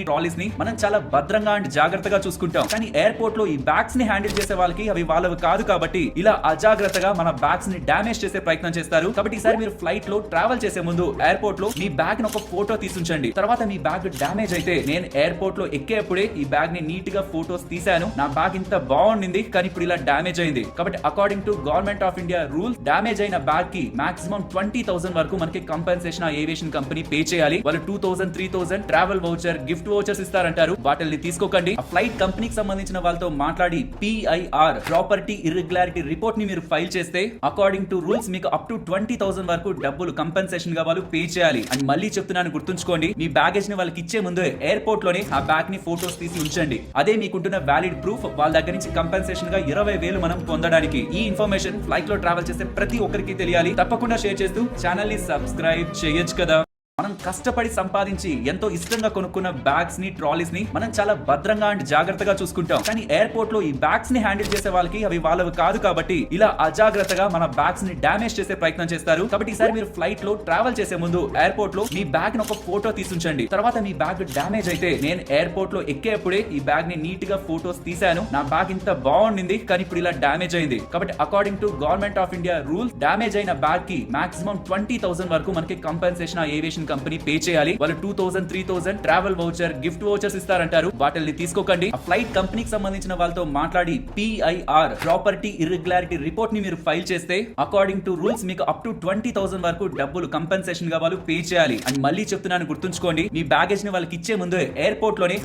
Trolleys ని మనం చాలా భద్రంగా అండ్ జాగ్రత్తగా చూసుకుంటాం. కానీ ఎయిర్పోర్ట్ లో ఈ బ్యాగ్స్ ని హ్యాండిల్ చేసే వాళ్ళకి అవి వాళ్ళవి కాదు కాబట్టి ఇలా అజాగ్రత్తగా మన బ్యాగ్స్ ని డామేజ్ చేసే ప్రయత్నం చేస్తారు. కాబట్టి ఈసారి మీరు ఫ్లైట్ లో ట్రావెల్ చేసే ముందు ఎయిర్పోర్ట్ లో మీ బ్యాగ్ ని ఒక ఫోటో తీసుంచండి. తర్వాత మీ బ్యాగ్ డామేజ్ అయితే నేను ఎయిర్పోర్ట్ లో ఎక్కేప్పుడే ఈ బ్యాగ్ ని నీట్ గా ఫోటోస్ తీశాను, నా బ్యాగ్ ఇంత బాగుండింది కానీ ఇప్పుడు ఇలా డామేజ్ అయింది. కాబట్టి according to government of India rules damage అయిన బ్యాగ్ కి మాక్సిమం 20,000 వరకు మనకి కంపెన్సేషన్ ఏవియేషన్ కంపెనీ పే చేయాలి. వాళ్ళు 2,000, 3,000 ట్రావెల్ వౌచర్, గిఫ్ట్ వౌచర్స్ ఇస్తారంటారు. వాటిని తీసుకోకండి. ఆ ఫ్లైట్ కంపెనీకి సంబంధించిన వాళ్ళతో మాట్లాడి PIR ప్రాపర్టీ ఇర్రెగ్యులారిటీ రిపోర్ట్ ని మీరు ఫైల్ చేస్తే అకార్డింగ్ టు రూల్స్ మీకు అప్ టు 20,000 వరకు డబ్బులు కంపెన్సేషన్ గా వాళ్ళు పే చేయాలి. అని మళ్ళీ చెప్తున్నాను, గుర్తుంచుకోండి. మీ బ్యాగేజ్ ని వాళ్ళకి ఇచ్చే ముందు ఎయిర్పోర్ట్ లోనే ఆ బ్యాగ్ ని ఫోటోస్ తీసి ఉంచండి. అదే మీకుంటున్న వ్యాలిడ్ ప్రూఫ్. వాళ్ళ దగ్గర నుంచి కంపెన్సేషన్ గా 20,000 మనం పొందడానికి. ఈ ఇన్ఫర్మేషన్ ఫ్లైట్ లో ట్రావెల్ చేసే ప్రతి ఒక్కరికి తెలియాలి. తప్పకుండా షేర్ చేస్తూ ఛానల్ ని సబ్స్క్రైబ్ చేయొచ్చు కదా. మనం కష్టపడి సంపాదించి ఎంతో ఇష్టంగా కొనుక్కున్న బ్యాగ్స్ ని, ట్రాలీస్ ని మనం చాలా భద్రంగా అండ్ జాగ్రత్తగా చూసుకుంటాం. కానీ ఎయిర్పోర్ట్ లో ఈ బ్యాగ్స్ ని హ్యాండిల్ చేసే వాళ్ళకి అవి వాళ్ళవి కాదు కాబట్టి ఇలా అజాగ్రత్తగా మన బ్యాగ్స్ ని డామేజ్ చేసే ప్రయత్నం చేస్తారు. కాబట్టి ఈసారి మీరు ఫ్లైట్ లో ట్రావెల్ చేసే ముందు ఎయిర్పోర్ట్ లో మీ బ్యాగ్ ని ఒక ఫోటో తీసుంచండి. తర్వాత మీ బ్యాగ్ డామేజ్ అయితే నేను ఎయిర్పోర్ట్ లో ఎక్కేప్పుడే ఈ బ్యాగ్ ని నీట్ గా ఫోటోస్ తీశాను, నా బ్యాగ్ ఇంత బాగుండింది కానీ ఇప్పుడు ఇలా డామేజ్ అయింది. కాబట్టి according to government of India rules damage అయిన బ్యాగ్ కి మాక్సిమం 20,000 వరకు మనకి కంపెన్సేషన్ ఏవియేషన్ కంపెనీ పే చేయాలి. వాళ్ళు 2,000, 3,000 ట్రావెల్ వౌచర్, గిఫ్ట్ వౌచర్స్ ఇస్తారంటారు. వాటిని తీసుకోకండి. ఆ ఫ్లైట్ కంపెనీకి సంబంధించిన వాళ్ళతో మాట్లాడి PIR ప్రాపర్టీ ఇర్రెగ్యులారిటీ రిపోర్ట్ ని మీరు ఫైల్ చేస్తే అకార్డింగ్ టు రూల్స్ మీకు అప్ టు 20,000 వరకు డబ్బులు కంపెన్సేషన్ గా వాళ్ళు పే చేయాలి. అని మళ్ళీ చెప్తున్నాను, గుర్తుంచుకోండి. మీ బ్యాగేజ్ ని వాళ్ళకి ఇచ్చే ముందు ఎయిర్పోర్ట్ లోనే